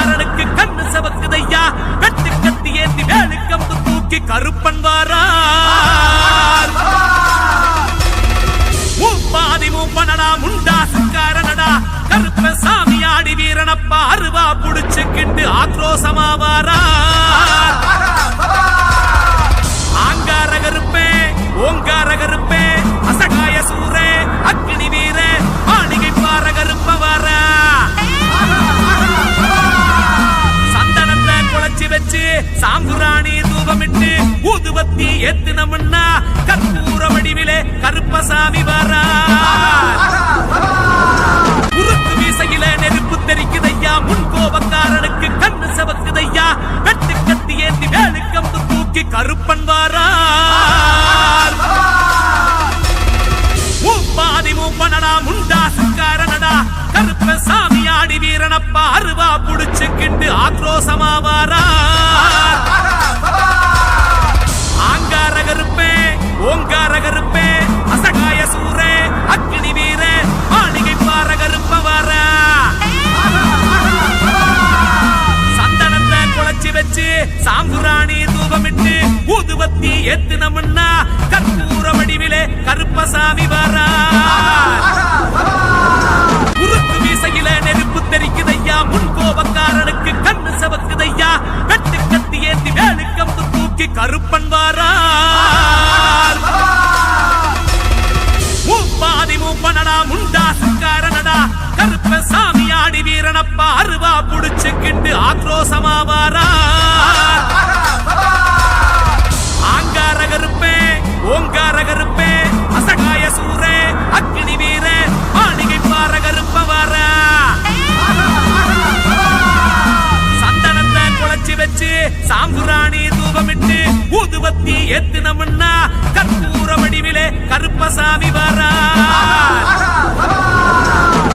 கோபக்காரனுக்கு கண்ணு சவக்குதையா வெட்டு கத்தி ஏந்தி வேலு கம்பு தூக்கி கருப்பன் வாரார் மூப்பாதி மூப்பனடா முண்டாசுக்காரனடா கருப்ப சாமி ஆடி வீரனப்பா அருவா புடிச்சுக்கிட்டு ஆக்ரோசமா வாரார் ஆங்கார கருப்பே ஓங்கார கருப்பே அசகாய சூரே அக்னி வீரே மாளிகை பார கருப்ப வாரா சந்தனத்தை குழச்சி வச்சு சாம்புராணி தூபமிட்டு ஊதுபத்தி ஏத்துனமுன்னா கற்பூர வடிவிலே கருப்பசாமி வாரா உருக்கு வீசையில நெருப்பு தெரிக்குதையா முன் கோபக்காரனுக்கு கண்ணு சவக்குதையா வெட்டு கத்தி ஏந்தி வேலு கம்பு தூக்கி கருப்பன் வாரார் மூப்பாதி மூப்பனடா முண்டாசுக்காரனடா கருப்ப சாமி ஆடி வீரனப்பா அருவா புடிச்சுக்கிட்டு ஆக்ரோசமா வாரார் ஆங்கார கருப்பே ஓங்கார கருப்பே அசகாய சூரே அக்னி வீரே மாளிகை பார கருப்ப வாரா சந்தனத்தை குழச்சி வச்சு சாம்புராணி தூபமிட்டு ஊதுபத்தி ஏத்துனமுன்னா கற்பூர வடிவிலே கருப்பசாமி வாரா உருக்கு வீசையில நெருப்பு தெரிக்குதையா முன் கோபக்காரனுக்கு கண்ணு சவக்குதையா வெட்டு கத்தி ஏந்தி வேலு கம்பு தூக்கி கருப்பன் வாரார் மூப்பாதி மூப்பனடா முண்டாசுக்காரனடா கருப்ப சாமி ஆடி வீரனப்பா அருவா புடிச்சுக்கிட்டு ஆக்ரோசமா வாரார் ஆங்கார கருப்பே ஓங்கார கருப்பே அசகாய சூரே அக்னி வீரே மாளிகை பார கருப்ப வாரா சந்தனத்தை குழச்சி வச்சு சாம்புராணி தூபமிட்டு ஊதுபத்தி ஏத்துனமுன்னா கற்பூர வடிவிலே கருப்பசாமி